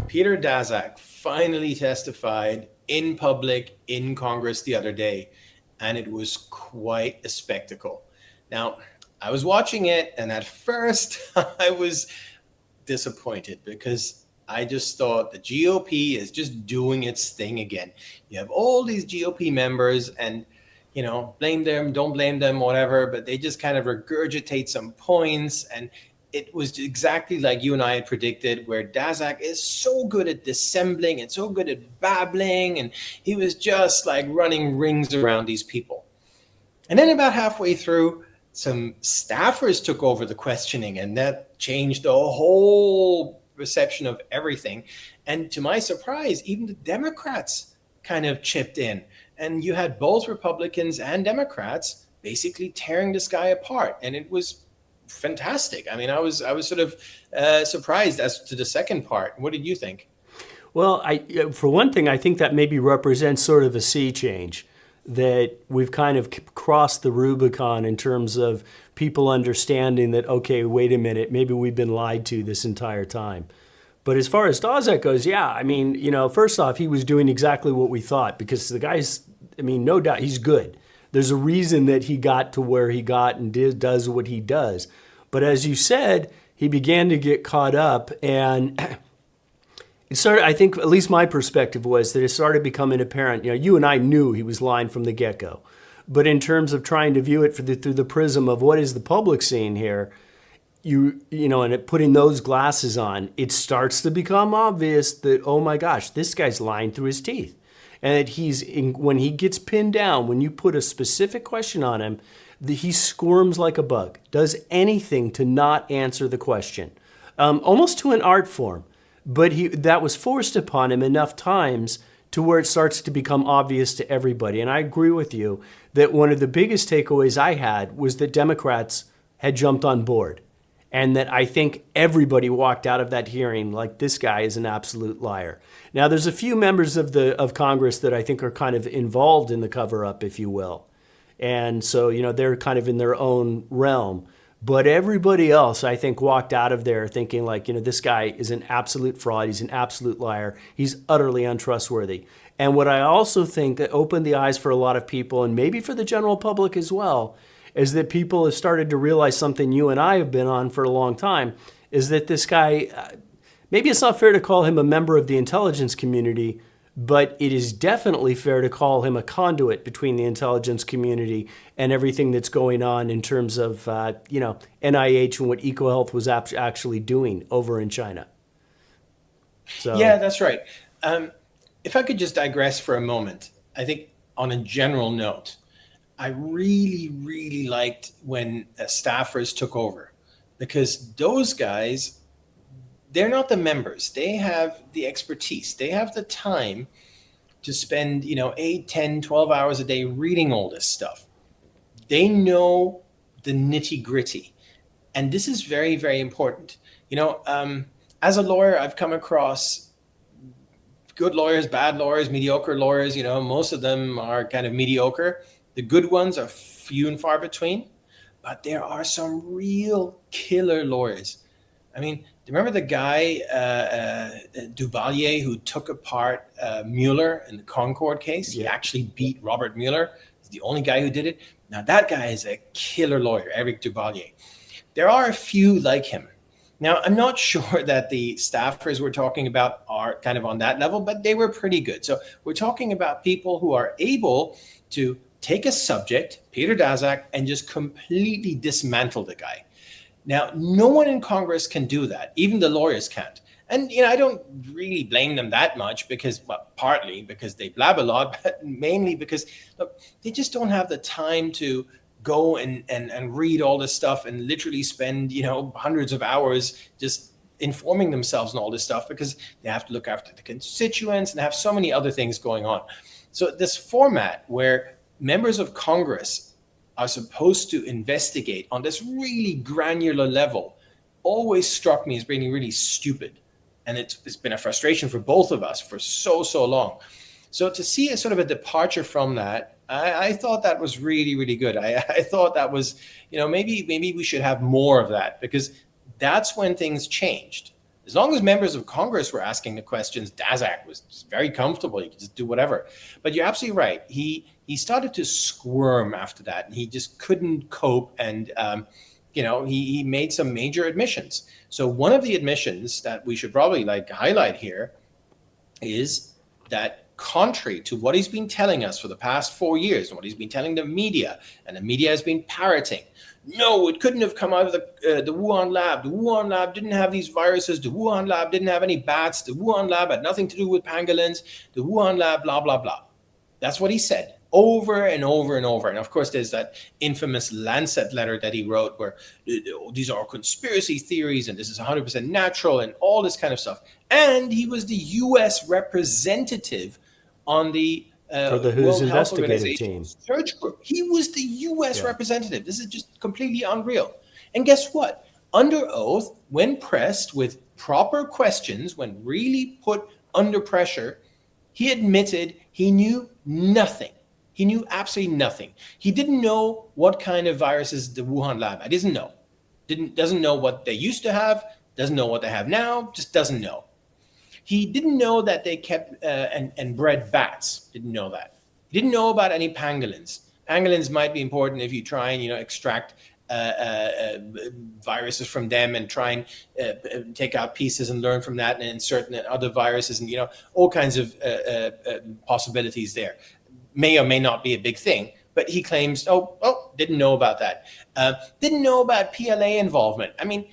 Peter Daszak finally testified in public in Congress the other day, and it was quite a spectacle. Now, I was watching it, and at first I was disappointed because I just thought the GOP is just doing its thing again. You have all these GOP members, and blame them, don't blame them, whatever, but they just kind of regurgitate some points. And it was exactly like you and I had predicted, where Daszak is so good at dissembling and so good at babbling, and he was just like running rings around these people. And then about halfway through, some staffers took over the questioning, and that changed the whole perception of everything. And to my surprise, even the Democrats kind of chipped in. And you had both Republicans and Democrats basically tearing this guy apart. And it was fantastic. I mean, I was sort of surprised as to the second part. What did you think? Well, for one thing, I think that maybe represents sort of a sea change, that we've kind of crossed the Rubicon in terms of people understanding that, okay, wait a minute, maybe we've been lied to this entire time. But as far as Daszak goes, yeah, I mean, first off, he was doing exactly what we thought, because the guy's, no doubt, he's good. There's a reason that he got to where he got and does what he does. But as you said, he began to get caught up, and it started, I think, at least my perspective was that it started becoming apparent. You and I knew he was lying from the get-go. But in terms of trying to view it through the prism of what is the public seeing here, and putting those glasses on, it starts to become obvious that, oh my gosh, this guy's lying through his teeth. And that when he gets pinned down, when you put a specific question on him, he squirms like a bug, does anything to not answer the question, almost to an art form. But that was forced upon him enough times to where it starts to become obvious to everybody. And I agree with you that one of the biggest takeaways I had was that Democrats had jumped on board. And that I think everybody walked out of that hearing like, this guy is an absolute liar. Now, there's a few members of Congress that I think are kind of involved in the cover-up, if you will. And so, they're kind of in their own realm. But everybody else, I think, walked out of there thinking like, this guy is an absolute fraud. He's an absolute liar. He's utterly untrustworthy. And what I also think that opened the eyes for a lot of people, and maybe for the general public as well, is that people have started to realize something you and I have been on for a long time, is that this guy, maybe it's not fair to call him a member of the intelligence community, but it is definitely fair to call him a conduit between the intelligence community and everything that's going on in terms of, NIH and what EcoHealth was actually doing over in China. So. Yeah, that's right. If I could just digress for a moment, I think on a general note, I really, really liked when staffers took over, because those guys, they're not the members. They have the expertise. They have the time to spend, 8, 10, 12 hours a day reading all this stuff. They know the nitty gritty. And this is very, very important. As a lawyer, I've come across good lawyers, bad lawyers, mediocre lawyers. Most of them are kind of mediocre. The good ones are few and far between, but there are some real killer lawyers. I mean, do you remember the guy, Duvalier, who took apart Mueller in the Concord case? Yeah. He actually beat Robert Mueller. He's the only guy who did it. Now, that guy is a killer lawyer, Eric Duvalier. There are a few like him. Now, I'm not sure that the staffers we're talking about are kind of on that level, but they were pretty good. So we're talking about people who are able to take a subject, Peter Daszak, and just completely dismantle the guy. Now, no one in Congress can do that. Even the lawyers can't. And, I don't really blame them that much because, partly because they blab a lot, but mainly because, look, they just don't have the time to go and read all this stuff and literally spend, hundreds of hours just informing themselves and all this stuff, because they have to look after the constituents and have so many other things going on. So this format where members of Congress are supposed to investigate on this really granular level always struck me as being really stupid. And it's been a frustration for both of us for so long. So to see a sort of a departure from that, I thought that was really, really good. I thought that was, maybe we should have more of that, because that's when things changed. As long as members of Congress were asking the questions, Daszak was just very comfortable. He could just do whatever. But you're absolutely right. He started to squirm after that, and he just couldn't cope. And he made some major admissions. So one of the admissions that we should probably highlight here is that, contrary to what he's been telling us for the past 4 years and what he's been telling the media, and the media has been parroting, no, it couldn't have come out of the Wuhan lab. The Wuhan lab didn't have these viruses. The Wuhan lab didn't have any bats. The Wuhan lab had nothing to do with pangolins. The Wuhan lab, blah, blah, blah. That's what he said over and over and over. And of course, there's that infamous Lancet letter that he wrote where these are conspiracy theories and this is 100% natural and all this kind of stuff. And he was the U.S. representative on the for the WHO's investigative team search group. He was the U.S. representative. This is just completely unreal. And guess what? Under oath, when pressed with proper questions, when really put under pressure, he admitted he knew nothing. He knew absolutely nothing. He didn't know what kind of viruses the Wuhan lab had. Doesn't know what they used to have, doesn't know what they have now, just doesn't know. He didn't know that they kept and bred bats. Didn't know that. He didn't know about any pangolins. Pangolins might be important if you try and extract viruses from them and try and take out pieces and learn from that and insert other viruses and all kinds of possibilities there. May or may not be a big thing, but he claims, didn't know about that. Didn't know about PLA involvement. I mean,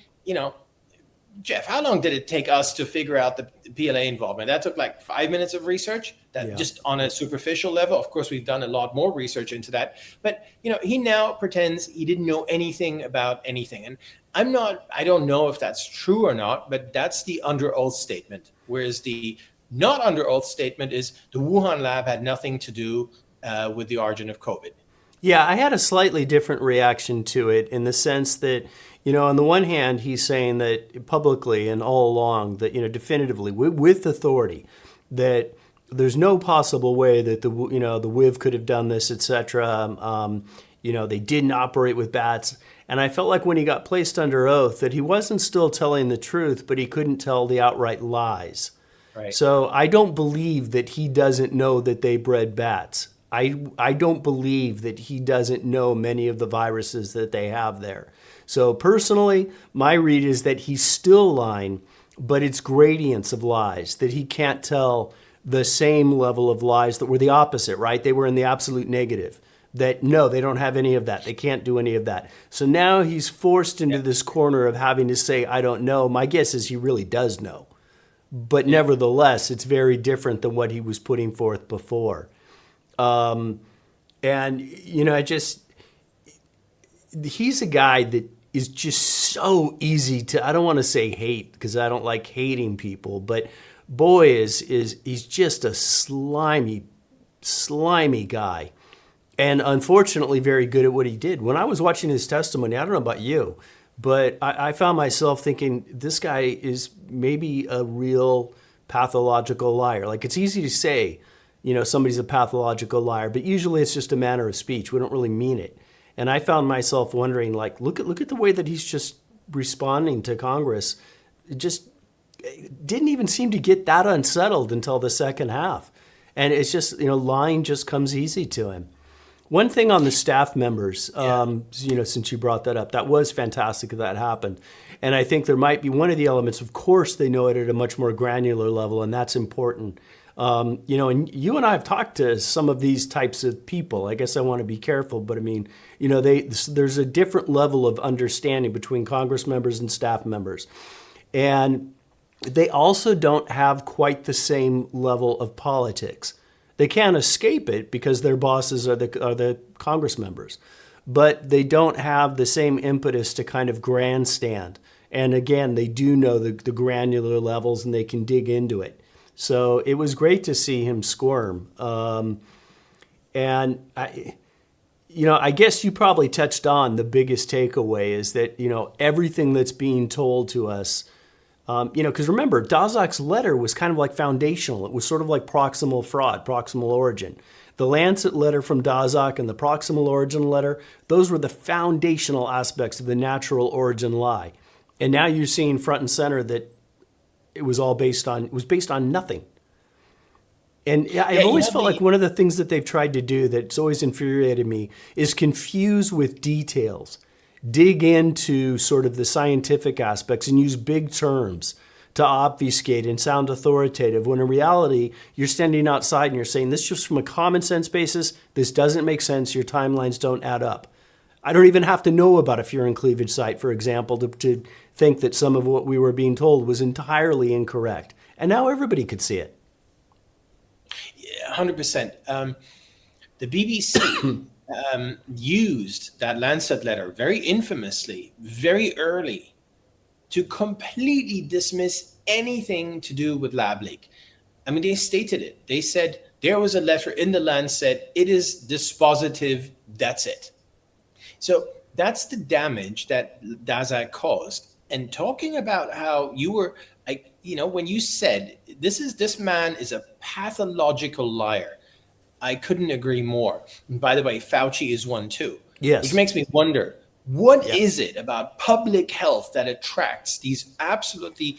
Jeff, how long did it take us to figure out the PLA involvement? That took 5 minutes of research, just on a superficial level. Of course, we've done a lot more research into that. But, he now pretends he didn't know anything about anything. And I don't know if that's true or not, but that's the under oath statement. Whereas the not under oath statement is the Wuhan lab had nothing to do with the origin of COVID. Yeah, I had a slightly different reaction to it in the sense that, on the one hand, he's saying that publicly and all along that, definitively with authority, that there's no possible way that the WIV could have done this, etc. They didn't operate with bats. And I felt like when he got placed under oath that he wasn't still telling the truth, but he couldn't tell the outright lies. Right. So I don't believe that he doesn't know that they bred bats. I don't believe that he doesn't know many of the viruses that they have there. So personally, my read is that he's still lying, but it's gradients of lies, that he can't tell the same level of lies that were the opposite, right? They were in the absolute negative, that no, they don't have any of that. They can't do any of that. So now he's forced into this corner of having to say, I don't know. My guess is he really does know. But nevertheless, it's very different than what he was putting forth before. He's a guy that is just so easy to, I don't want to say hate because I don't like hating people, but boy, he's just a slimy guy. And unfortunately, very good at what he did. When I was watching his testimony, I don't know about you, but I found myself thinking, this guy is maybe a real pathological liar. It's easy to say, somebody's a pathological liar, but usually it's just a manner of speech. We don't really mean it. And I found myself wondering, look at the way that he's just responding to Congress. It just didn't even seem to get that unsettled until the second half. And it's just, lying just comes easy to him. One thing on the staff members, since you brought that up, that was fantastic that happened. And I think there might be one of the elements, of course, they know it at a much more granular level, and that's important. And you and I have talked to some of these types of people. I guess I want to be careful, but I mean, there's a different level of understanding between Congress members and staff members. And they also don't have quite the same level of politics. They can't escape it because their bosses are the Congress members, but they don't have the same impetus to kind of grandstand. And again, they do know the granular levels and they can dig into it. So it was great to see him squirm. And I guess you probably touched on the biggest takeaway is that, everything that's being told to us, because remember, Daszak's letter was kind of like foundational. It was sort of like proximal fraud, proximal origin. The Lancet letter from Daszak and the proximal origin letter, those were the foundational aspects of the natural origin lie. And now you're seeing front and center that it was all based on nothing. And yeah, I've Yeah, always felt like one of the things that they've tried to do that's always infuriated me is confuse with details, dig into sort of the scientific aspects and use big terms to obfuscate and sound authoritative, when in reality, you're standing outside and you're saying, this just from a common sense basis, this doesn't make sense, your timelines don't add up. I don't even have to know about a furin cleavage site, for example, to think that some of what we were being told was entirely incorrect. And now everybody could see it. 100%. The BBC used that Lancet letter very infamously, very early, to completely dismiss anything to do with lab leak. I mean, they stated it. They said there was a letter in the Lancet. It is dispositive. That's it. So that's the damage that Daszak caused. And talking about how you were, like, when you said this man is a pathological liar, I couldn't agree more. And by the way, Fauci is one too. Yes. Which makes me wonder, what is it about public health that attracts these absolutely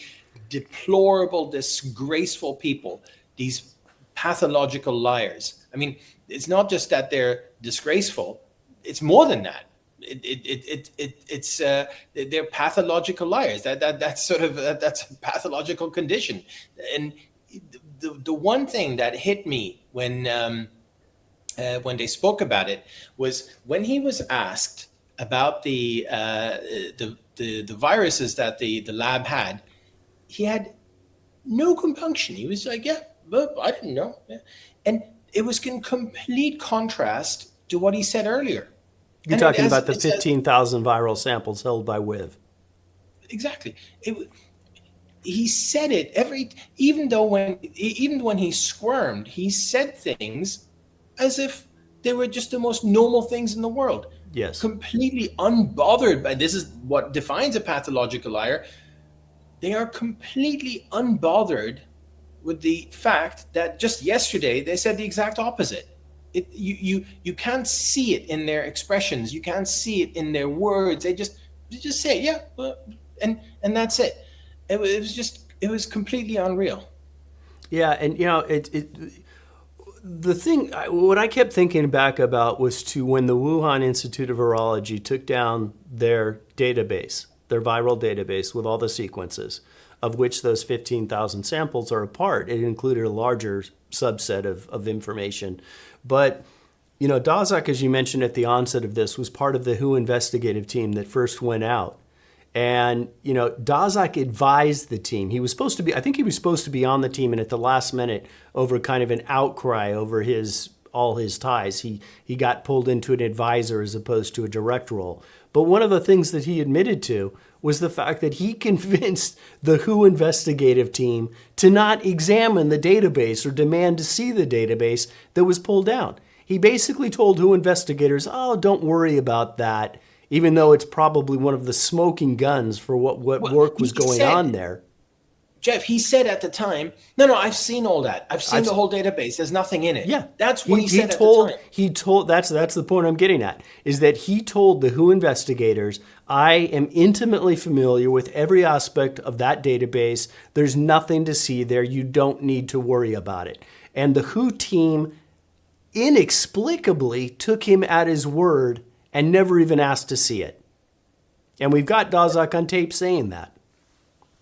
deplorable, disgraceful people, these pathological liars? I mean, it's not just that they're disgraceful; it's more than that. They're pathological liars. That's a pathological condition. And the one thing that hit me when they spoke about it was when he was asked about the viruses that the lab had. He had no compunction. He was like, yeah, but I didn't know. Yeah. And it was in complete contrast to what he said earlier. You're talking about the 15,000 viral samples held by WIV. Exactly. He said it even when he squirmed, he said things as if they were just the most normal things in the world. Yes. Completely unbothered by, this is what defines a pathological liar. They are completely unbothered with the fact that just yesterday they said the exact opposite. You can't see it in their expressions. You can't see it in their words. They just say, yeah, and that's it. It was completely unreal. Yeah, and the thing, what I kept thinking back about was to when the Wuhan Institute of Virology took down their database, their viral database with all the sequences, of which those 15,000 samples are a part. It included a larger subset of information. But, Daszak, as you mentioned at the onset of this, was part of the WHO investigative team that first went out. And, Daszak advised the team. I think he was supposed to be on the team, and at the last minute, over kind of an outcry over all his ties, he got pulled into an advisor as opposed to a direct role. But one of the things that he admitted to was the fact that he convinced the WHO investigative team to not examine the database or demand to see the database that was pulled down. He basically told WHO investigators, oh, don't worry about that, even though it's probably one of the smoking guns for what work was going on there. Jeff, he said at the time, no, I've seen all that. I've seen the whole database. There's nothing in it. Yeah. That's what he said at the time. He told, that's the point I'm getting at, is that he told the WHO investigators, I am intimately familiar with every aspect of that database. There's nothing to see there. You don't need to worry about it. And the WHO team inexplicably took him at his word and never even asked to see it. And we've got Daszak on tape saying that.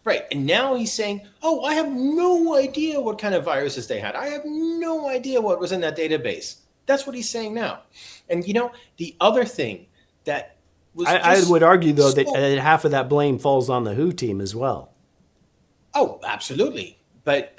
Right. And now he's saying, oh, I have no idea what kind of viruses they had. I have no idea what was in that database. That's what he's saying now. And, the other thing that was I would argue, though, that half of that blame falls on the WHO team as well. Oh, absolutely. But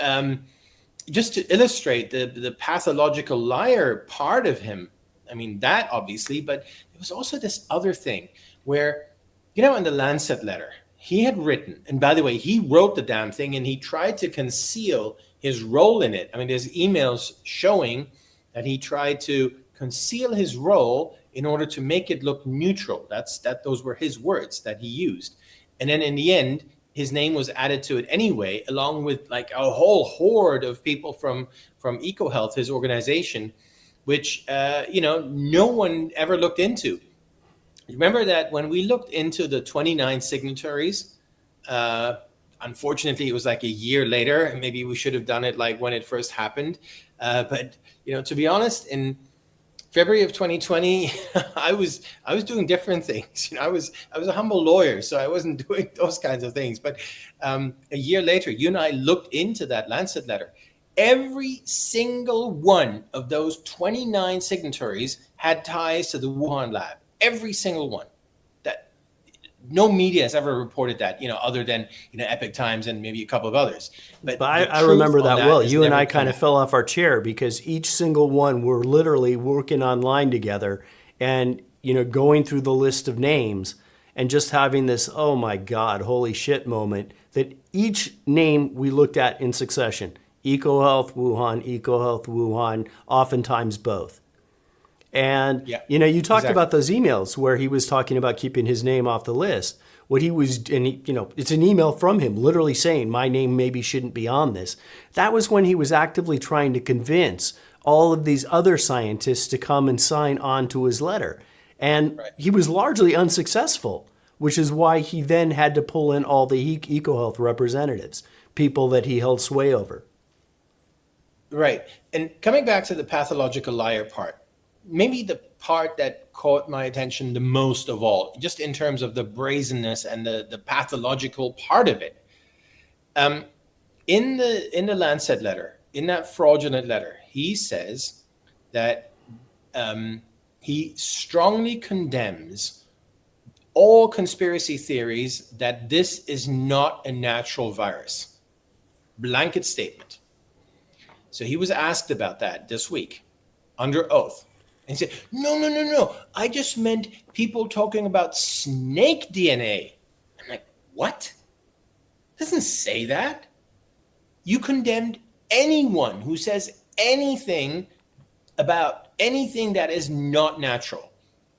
just to illustrate the pathological liar part of him, I mean, that obviously, but there was also this other thing where, in the Lancet letter, he had written, and by the way, he wrote the damn thing and he tried to conceal his role in it. I mean, there's emails showing that he tried to conceal his role in order to make it look neutral. Those were his words that he used. And then in the end, his name was added to it anyway, along with like a whole horde of people from EcoHealth, his organization, which, no one ever looked into. Remember that when we looked into the 29 signatories, unfortunately, it was like a year later, and maybe we should have done it like when it first happened. But to be honest, in February of 2020, I was doing different things. I was a humble lawyer, so I wasn't doing those kinds of things. But a year later, you and I looked into that Lancet letter. Every single one of those 29 signatories had ties to the Wuhan lab. Every single one. That no media has ever reported that, other than Epic Times and maybe a couple of others. But I remember that well. You and I kind of fell off our chair because each single one were literally working online together and going through the list of names and just having this oh my God, holy shit moment that each name we looked at in succession. EcoHealth Wuhan, oftentimes both. And, you talked about those emails where he was talking about keeping his name off the list. What he was, it's an email from him literally saying, my name maybe shouldn't be on this. That was when he was actively trying to convince all of these other scientists to come and sign on to his letter. And he was largely unsuccessful, which is why he then had to pull in all the EcoHealth representatives, people that he held sway over. Right. And coming back to the pathological liar part, maybe the part that caught my attention the most of all, just in terms of the brazenness and the pathological part of it. In the Lancet letter, in that fraudulent letter, he says that he strongly condemns all conspiracy theories that this is not a natural virus. Blanket statement. So he was asked about that this week under oath. And he said, no. I just meant people talking about snake DNA. I'm like, what? It doesn't say that. You condemned anyone who says anything about anything that is not natural.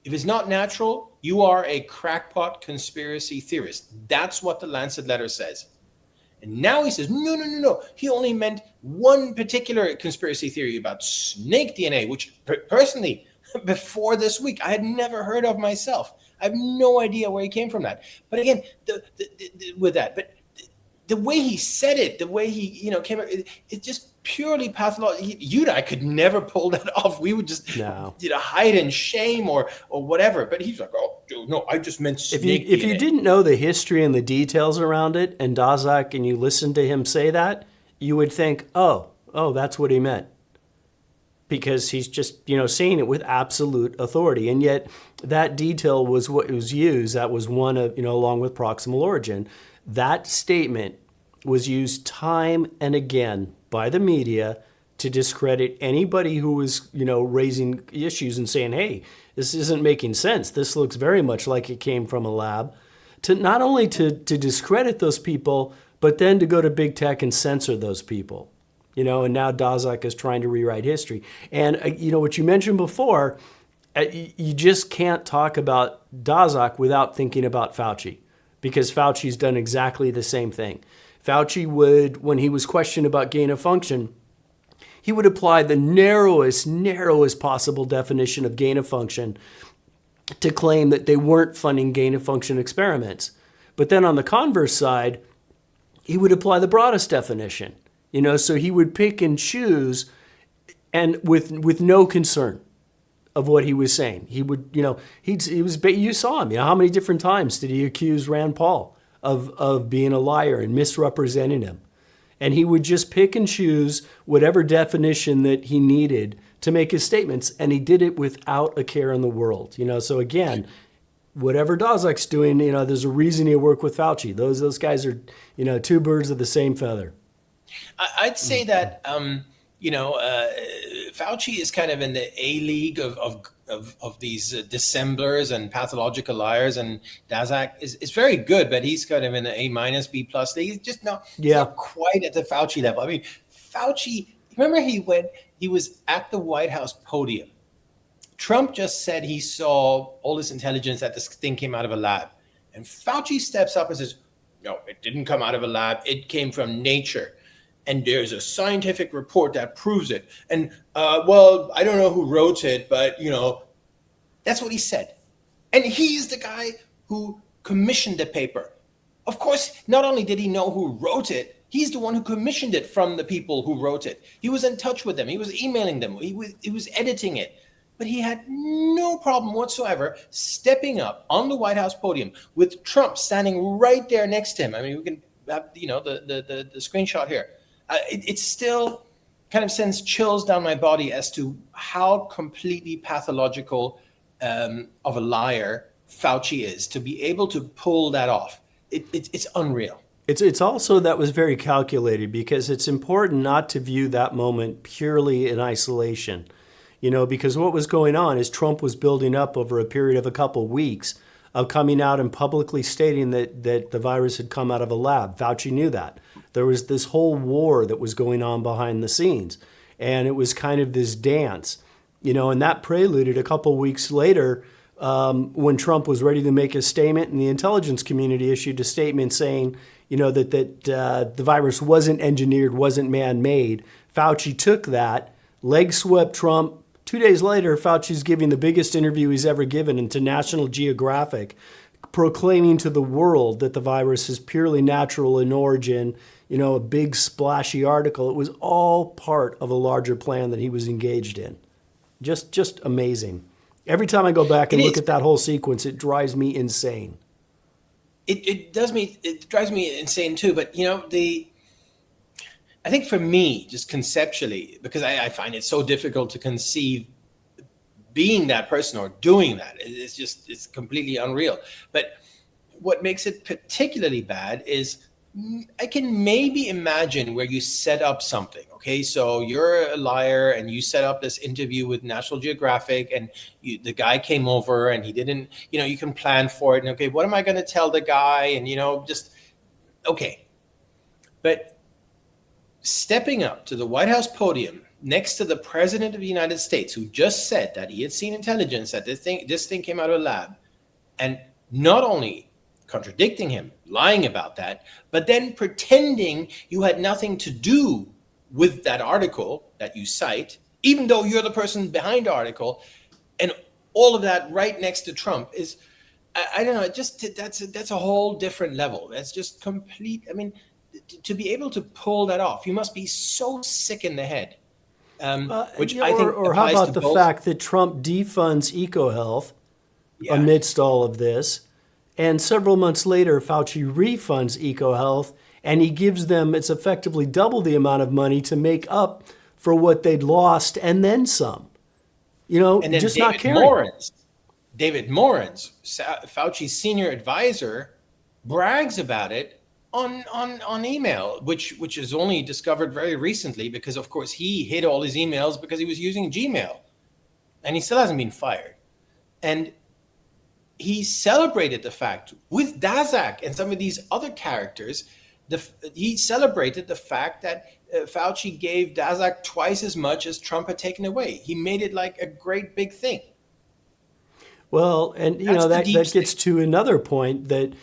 If it's not natural, you are a crackpot conspiracy theorist. That's what the Lancet letter says. And now he says, no. He only meant one particular conspiracy theory about snake DNA, which personally, before this week, I had never heard of myself. I have no idea where he came from that. But again, the way he said it, the way he came, it's just purely pathological. You and I could never pull that off. We would just hide in shame or whatever. But he's like, oh no, I just meant snake DNA. If you didn't know the history and the details around it, and Daszak, and you listened to him say that, you would think, oh, that's what he meant, because he's just saying it with absolute authority. And yet that detail was what was used. That was one of along with proximal origin. That statement was used time and again by the media to discredit anybody who was, raising issues and saying, hey, this isn't making sense. This looks very much like it came from a lab. To not only to discredit those people, but then to go to big tech and censor those people. And now Daszak is trying to rewrite history. And, what you mentioned before, you just can't talk about Daszak without thinking about Fauci, because Fauci's done exactly the same thing. Fauci would, when he was questioned about gain of function, he would apply the narrowest possible definition of gain of function to claim that they weren't funding gain of function experiments. But then on the converse side, he would apply the broadest definition. So he would pick and choose, and with no concern of what he was saying. He would, you saw him. How many different times did he accuse Rand Paul of being a liar and misrepresenting him? And he would just pick and choose whatever definition that he needed to make his statements, and he did it without a care in the world. So again, whatever Daszak's doing, there's a reason he worked with Fauci. Those guys are, two birds of the same feather. I'd say that Fauci is kind of in the A league of these dissemblers and pathological liars, and Daszak is very good, but he's kind of in the A- B+ league. He's just not quite at the Fauci level. I mean, Fauci, remember he was at the White House podium. Trump just said he saw all this intelligence that this thing came out of a lab, and Fauci steps up and says, no, it didn't come out of a lab. It came from nature. And there's a scientific report that proves it. And, I don't know who wrote it, but, that's what he said. And he's the guy who commissioned the paper. Of course, not only did he know who wrote it, he's the one who commissioned it from the people who wrote it. He was in touch with them. He was emailing them. He was editing it. But he had no problem whatsoever stepping up on the White House podium with Trump standing right there next to him. I mean, we can have, the screenshot here. It still kind of sends chills down my body as to how completely pathological of a liar Fauci is to be able to pull that off. It's unreal. It's also that was very calculated, because it's important not to view that moment purely in isolation. Because what was going on is Trump was building up over a period of a couple weeks of coming out and publicly stating that the virus had come out of a lab. Fauci knew that. There was this whole war that was going on behind the scenes. And it was kind of this dance, and that preluded a couple weeks later when Trump was ready to make a statement, and the intelligence community issued a statement saying, that the virus wasn't engineered, wasn't man-made. Fauci took that, leg swept Trump. 2 days later, Fauci's giving the biggest interview he's ever given into National Geographic, proclaiming to the world that the virus is purely natural in origin, a big splashy article. It was all part of a larger plan that he was engaged in. Just amazing. Every time I go back and look at that whole sequence, it drives me insane. It drives me insane too. But I think for me, just conceptually, because I find it so difficult to conceive being that person or doing that. It's completely unreal. But what makes it particularly bad is I can maybe imagine where you set up something. Okay, so you're a liar and you set up this interview with National Geographic, and the guy came over and he didn't, you can plan for it. And okay, what am I going to tell the guy? And, okay. But stepping up to the White House podium next to the President of the United States, who just said that he had seen intelligence, that this thing came out of a lab, and not only contradicting him, lying about that, but then pretending you had nothing to do with that article that you cite, even though you're the person behind the article, and all of that right next to Trump is, I don't know, that's a whole different level. That's just complete. I mean, to be able to pull that off, you must be so sick in the head. Which I think or how about the fact that Trump defunds EcoHealth amidst all of this? And several months later, Fauci refunds EcoHealth, and he gives them, it's effectively double the amount of money to make up for what they'd lost and then some. And then just not caring. David Morans, Fauci's senior advisor, brags about it on email, which is only discovered very recently because, of course, he hid all his emails because he was using Gmail, and he still hasn't been fired. And he celebrated the fact with Daszak and some of these other characters. He celebrated the fact that Fauci gave Daszak twice as much as Trump had taken away. He made it like a great big thing. Well, and that gets to another point that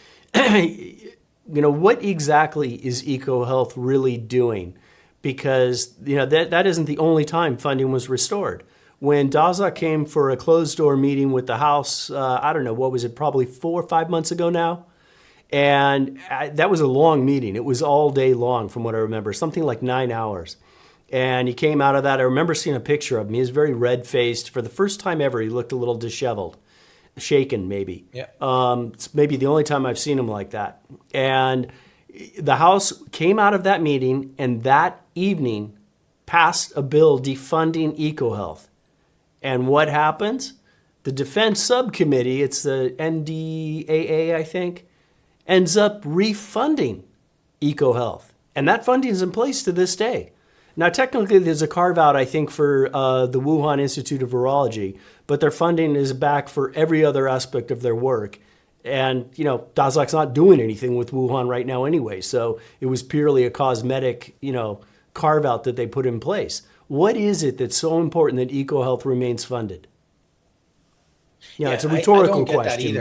what exactly is EcoHealth really doing? Because that isn't the only time funding was restored. When Daszak came for a closed-door meeting with the House, I don't know, what was it, probably 4 or 5 months ago now? And that was a long meeting. It was all day long, from what I remember, something like 9 hours. And he came out of that. I remember seeing a picture of him. He was very red-faced. For the first time ever, he looked a little disheveled, shaken maybe. Yeah. It's maybe the only time I've seen him like that. And the House came out of that meeting, and that evening passed a bill defunding EcoHealth. And what happens? The Defense Subcommittee, it's the NDAA, I think, ends up refunding EcoHealth. And that funding is in place to this day. Now, technically, there's a carve-out, I think, for the Wuhan Institute of Virology, but their funding is back for every other aspect of their work. And, Daszak's not doing anything with Wuhan right now anyway, so it was purely a cosmetic, carve-out that they put in place. What is it that's so important that EcoHealth remains funded? It's a rhetorical question.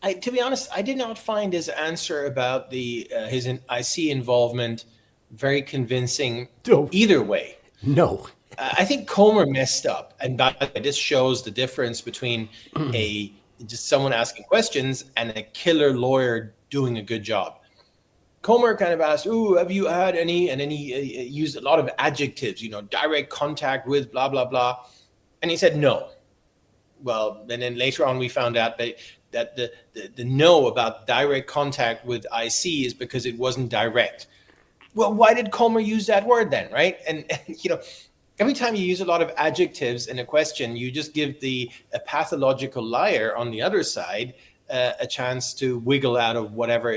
To be honest, I did not find his answer about his IC involvement very convincing either way. No. I think Comer messed up. And by the way, this shows the difference between a just someone asking questions and a killer lawyer doing a good job. Comer kind of asked, "Ooh, have you had any?" And then he used a lot of adjectives, direct contact with blah blah blah, and he said no. Well, and then later on we found out that the no about direct contact with IC is because it wasn't direct. Well, why did Comer use that word then, right? And every time you use a lot of adjectives in a question, you just give a pathological liar on the other side a chance to wiggle out of whatever.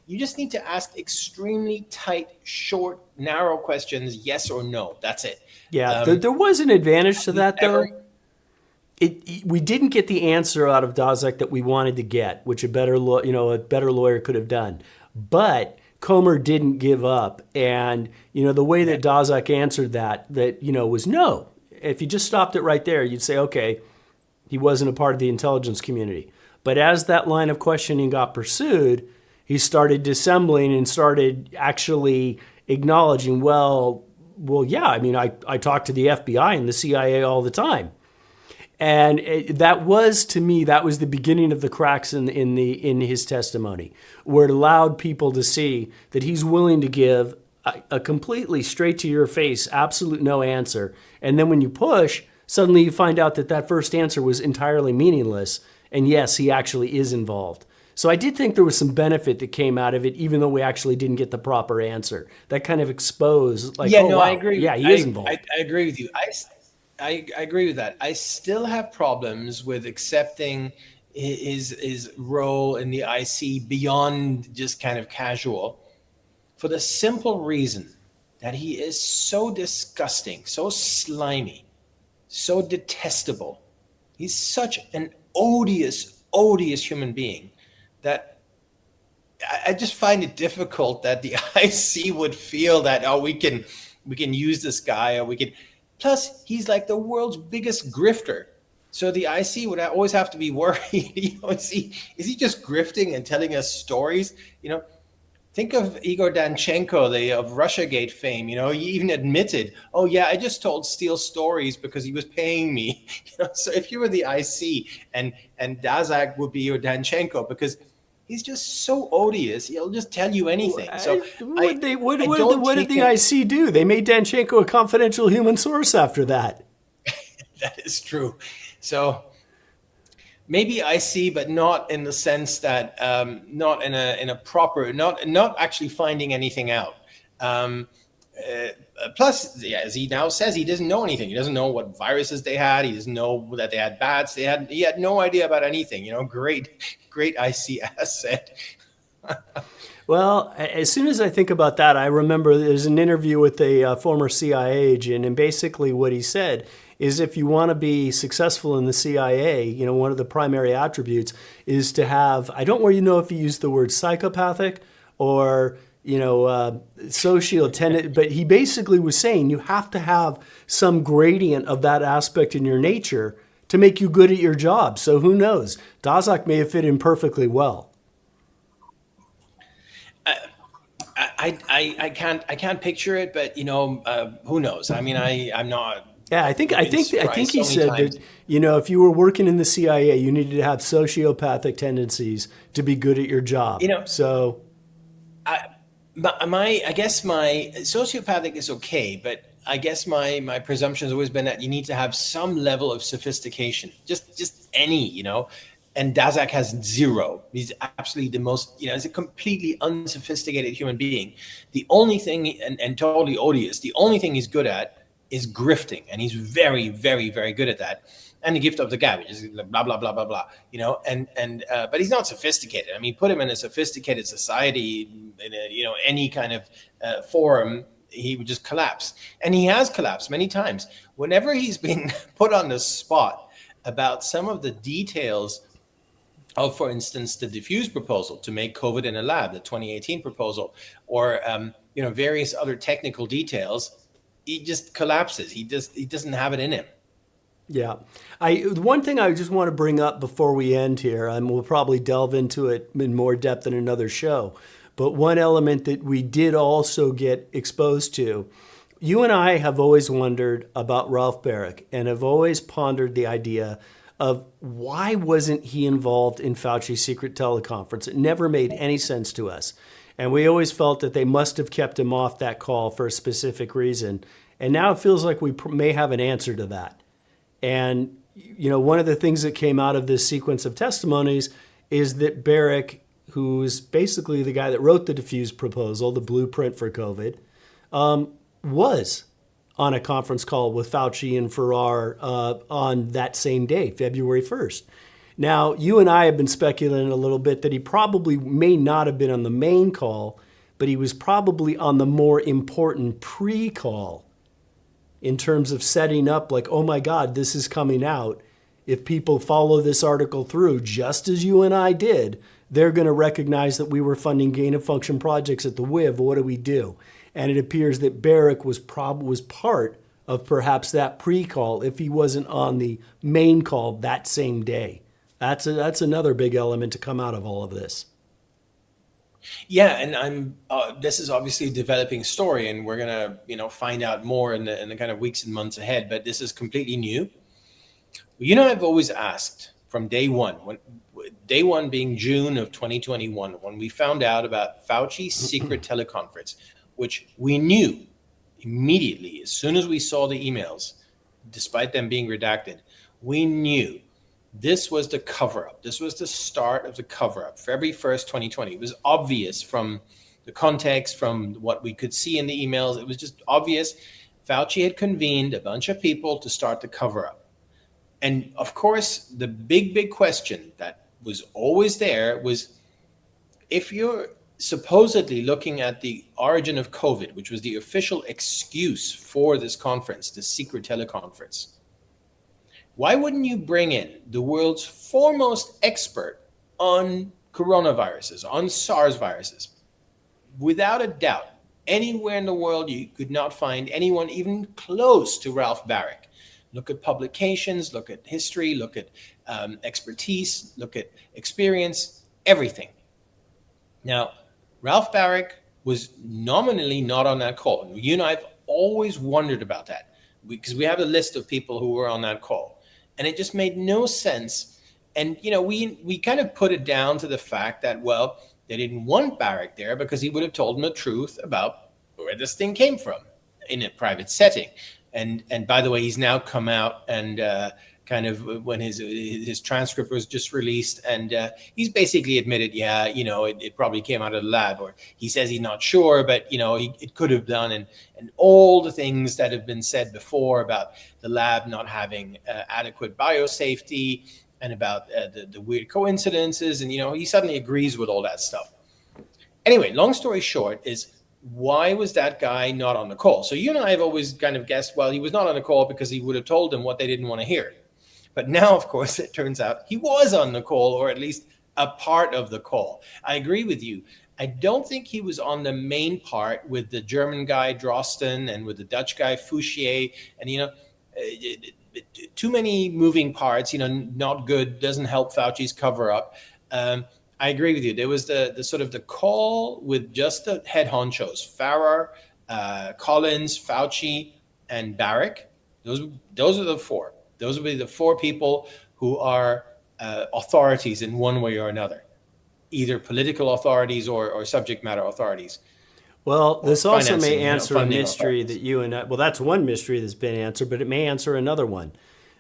You just need to ask extremely tight, short, narrow questions, yes or no. That's it. Yeah, there was an advantage to that, though. We didn't get the answer out of Daszak that we wanted to get, which a better lawyer could have done. But Comer didn't give up, and the way that Daszak answered that was no. If you just stopped it right there, you'd say, okay, he wasn't a part of the intelligence community. But as that line of questioning got pursued, he started dissembling and started actually acknowledging, well, yeah, I mean, I talk to the FBI and the CIA all the time. And that was, to me, that was the beginning of the cracks in his testimony, where it allowed people to see that he's willing to give a completely straight to your face, absolute no answer. And then when you push, suddenly you find out that first answer was entirely meaningless. And yes, he actually is involved. So I did think there was some benefit that came out of it, even though we actually didn't get the proper answer. That kind of exposed, like, wow, I agree. Yeah, he is involved. I agree with you. I agree with that. I still have problems with accepting his role in the IC beyond just kind of casual, for the simple reason that he is so disgusting, so slimy, so detestable. He's such an odious human being that I just find it difficult that the IC would feel that, oh, we can use this guy, or we can. Plus, he's like the world's biggest grifter. So the IC would always have to be worried. Is he just grifting and telling us stories? Think of Igor Danchenko, of Russiagate fame. He even admitted, oh yeah, I just told Steele stories because he was paying me. So if you were the IC and Daszak would be your Danchenko, because he's just so odious. He'll just tell you anything. So what did the IC do? They made Danchenko a confidential human source after that. That is true. So maybe IC, but not in the sense that not in a proper, not actually finding anything out. Plus, as he now says, he doesn't know anything. He doesn't know what viruses they had. He doesn't know that they had bats. He had no idea about anything. Great IC asset. Well, as soon as I think about that, I remember there's an interview with a former CIA agent, and basically what he said is, if you want to be successful in the CIA, one of the primary attributes is to have, I don't really know if he used the word psychopathic or social tendency, but he basically was saying you have to have some gradient of that aspect in your nature to make you good at your job. So who knows? Daszak may have fit in perfectly well. I can't picture it, but who knows? I mean, I'm not. Yeah, I think he said that if you were working in the CIA, you needed to have sociopathic tendencies to be good at your job. So. I guess my sociopathic is okay, but I guess my presumption has always been that you need to have some level of sophistication, just any, and Daszak has zero. He's absolutely the most, he's a completely unsophisticated human being. The only thing, and totally odious, the only thing he's good at is grifting, and he's very, very, very good at that. And the gift of the gab, which is blah, blah, blah, blah, blah, but he's not sophisticated. I mean, put him in a sophisticated society, in any kind of forum, he would just collapse. And he has collapsed many times. Whenever he's been put on the spot about some of the details of, for instance, the diffuse proposal to make COVID in a lab, the 2018 proposal, or, various other technical details, he just collapses. He doesn't have it in him. Yeah. One thing I just want to bring up before we end here, and we'll probably delve into it in more depth in another show, but one element that we did also get exposed to, you and I have always wondered about Ralph Baric and have always pondered the idea of why wasn't he involved in Fauci's secret teleconference? It never made any sense to us. And we always felt that they must have kept him off that call for a specific reason. And now it feels like we may have an answer to that. And, you know, one of the things that came out of this sequence of testimonies is that Barrick, who's basically the guy that wrote the diffuse proposal, the blueprint for COVID, was on a conference call with Fauci and Farrar on that same day, February 1st. Now, you and I have been speculating a little bit that he probably may not have been on the main call, but he was probably on the more important pre-call in terms of setting up like, oh my God, this is coming out. If people follow this article through, just as you and I did, they're going to recognize that we were funding gain-of-function projects at the WIV. What do we do? And it appears that Barrick was part of perhaps that pre-call if he wasn't on the main call that same day. That's another big element to come out of all of this. Yeah, and this is obviously a developing story, and we're gonna find out more in the kind of weeks and months ahead. But this is completely new. I've always asked from day one, day one being June of 2021, when we found out about Fauci's secret teleconference, which we knew immediately as soon as we saw the emails, despite them being redacted, we knew this was the cover-up. This was the start of the cover-up. February 1st, 2020. It was obvious from the context, from what we could see in the emails. It was just obvious. Fauci had convened a bunch of people to start the cover-up. And of course, the big question that was always there was, if you're supposedly looking at the origin of COVID, which was the official excuse for this conference, the secret teleconference, why wouldn't you bring in the world's foremost expert on coronaviruses, on SARS viruses? Without a doubt, anywhere in the world you could not find anyone even close to Ralph Barrick. Look at publications, look at history, look at expertise, look at experience, everything. Now, Ralph Barrick was nominally not on that call. You and I have always wondered about that because we have a list of people who were on that call. And it just made no sense. And, we kind of put it down to the fact that, well, they didn't want Barrick there because he would have told them the truth about where this thing came from in a private setting. And by the way, he's now come out and kind of when his transcript was just released, and he's basically admitted, it probably came out of the lab, or he says he's not sure, but it could have done, and all the things that have been said before about the lab not having adequate biosafety and about the weird coincidences, and he suddenly agrees with all that stuff. Anyway, long story short is, why was that guy not on the call? So you and I have always kind of guessed, well, he was not on the call because he would have told them what they didn't want to hear. But now, of course, it turns out he was on the call, or at least a part of the call. I agree with you. I don't think he was on the main part with the German guy, Drosten, and with the Dutch guy, Fouchier. And, too many moving parts, not good, doesn't help Fauci's cover up. I agree with you. There was the sort of the call with just the head honchos, Farrar, Collins, Fauci, and Barrick. Those are the four. Those will be the four people who are authorities in one way or another, either political authorities or subject matter authorities. Well, this also may answer a mystery that you and I, well, that's one mystery that's been answered, but it may answer another one.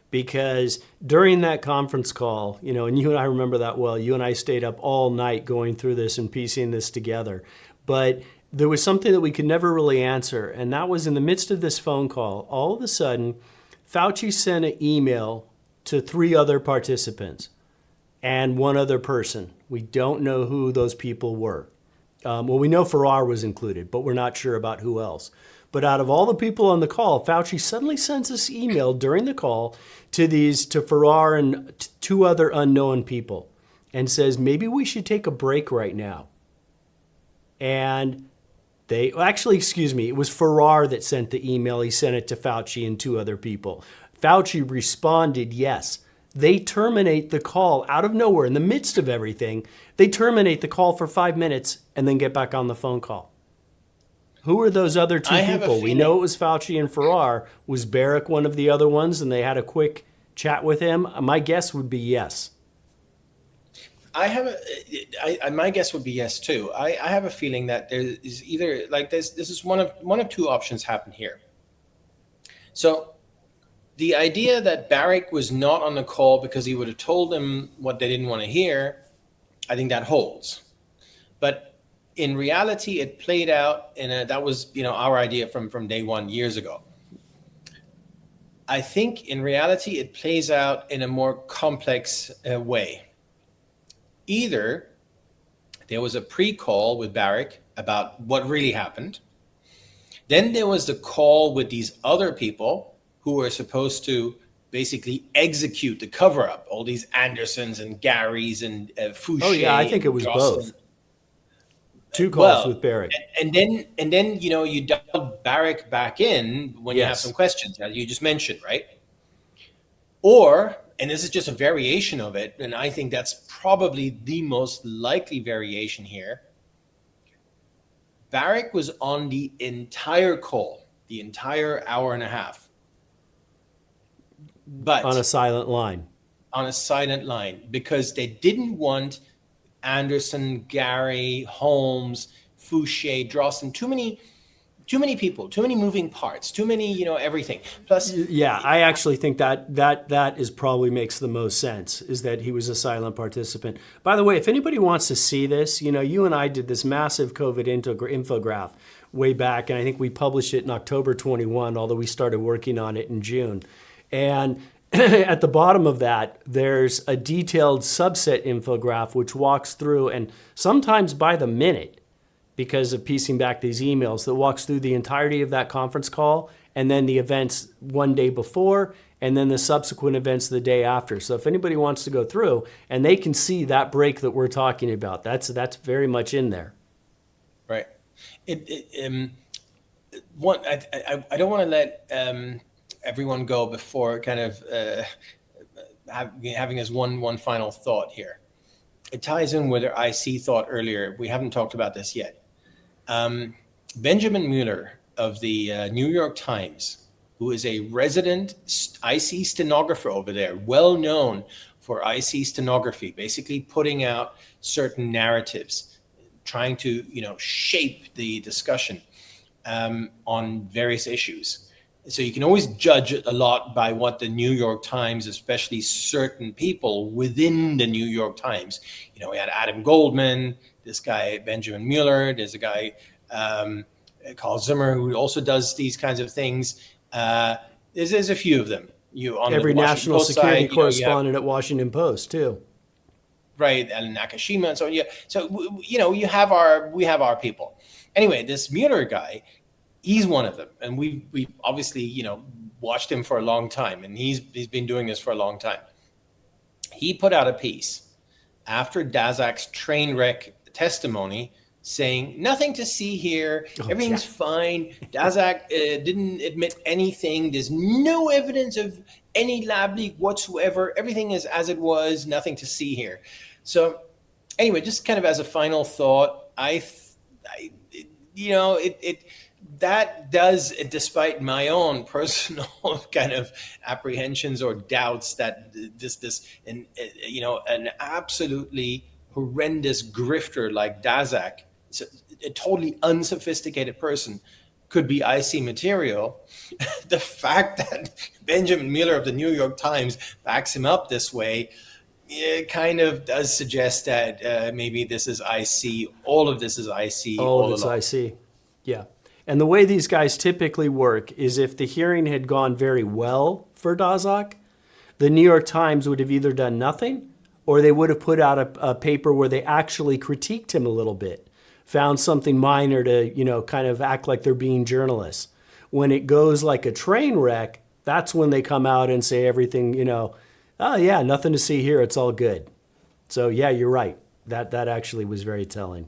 Because during that conference call, and you and I remember that well, you and I stayed up all night going through this and piecing this together. But there was something that we could never really answer, and that was in the midst of this phone call, all of a sudden, Fauci sent an email to 3 other participants and one other person. We don't know who those people were. We know Farrar was included, but we're not sure about who else. But out of all the people on the call, Fauci suddenly sends this email during the call to Farrar and 2 other unknown people and says, maybe we should take a break right now. And it was Farrar that sent the email. He sent it to Fauci and 2 other people. Fauci responded, yes. They terminate the call out of nowhere in the midst of everything. They terminate the call for 5 minutes and then get back on the phone call. Who are those other 2 people? We know it was Fauci and Farrar. Was Barrick one of the other ones, and they had a quick chat with him? My guess would be yes. My guess would be yes too. I have a feeling that there is either like this is one of two options happen here. So the idea that Barrick was not on the call because he would have told them what they didn't want to hear, I think that holds. But in reality, it played out that was our idea from day one years ago. I think in reality, it plays out in a more complex way. Either there was a pre-call with Barrick about what really happened. Then there was the call with these other people who were supposed to basically execute the cover-up, all these Andersons and Garys and Fouché. Oh yeah, I think it was both. Two calls with Barrick. And then you dial Barrick back in when you have some questions, as you just mentioned, right? Or, and this is just a variation of it, and I think that's probably the most likely variation here, Barrick was on the entire call, the entire hour and a half. But on a silent line. On a silent line, because they didn't want Anderson, Gary, Holmes, Fouché, Drosten, too many people, too many moving parts, too many, everything. Plus, yeah, I actually think that is probably makes the most sense, is that he was a silent participant. By the way, if anybody wants to see this, you and I did this massive COVID infograph way back, and I think we published it in October 21, although we started working on it in June. And at the bottom of that, there's a detailed subset infograph which walks through, and sometimes by the minute, because of piecing back these emails, that walks through the entirety of that conference call, and then the events one day before, and then the subsequent events the day after. So if anybody wants to go through, and they can see that break that we're talking about, that's very much in there. Right. I don't want to let everyone go before kind of having as one final thought here. It ties in with our IC thought earlier. We haven't talked about this yet. Benjamin Mueller of the New York Times, who is a resident IC stenographer over there, well known for IC stenography, basically putting out certain narratives, trying to shape the discussion on various issues. So you can always judge a lot by what the New York Times, especially certain people within the New York Times. We had Adam Goldman, this guy Benjamin Mueller. There's a guy Carl Zimmer who also does these kinds of things. There's a few of them. Every national security correspondent at Washington Post too. Right, and Nakashima and so on. Yeah. So we have our people. Anyway, this Mueller guy, he's one of them, and we obviously watched him for a long time, and he's been doing this for a long time. He put out a piece after Daszak's train wreck testimony saying nothing to see here, everything's fine. Daszak didn't admit anything. There's no evidence of any lab leak whatsoever. Everything is as it was. Nothing to see here. So anyway, just kind of as a final thought, that does, despite my own personal kind of apprehensions or doubts that an absolutely horrendous grifter like Daszak, a totally unsophisticated person, could be IC material. The fact that Benjamin Mueller of the New York Times backs him up this way, it kind of does suggest that maybe this is IC. All of this is IC. All of it's IC. Yeah. And the way these guys typically work is if the hearing had gone very well for Daszak, the New York Times would have either done nothing or they would have put out a paper where they actually critiqued him a little bit, found something minor to, kind of act like they're being journalists. When it goes like a train wreck, that's when they come out and say everything, oh yeah, nothing to see here, it's all good. So yeah, you're right. That actually was very telling.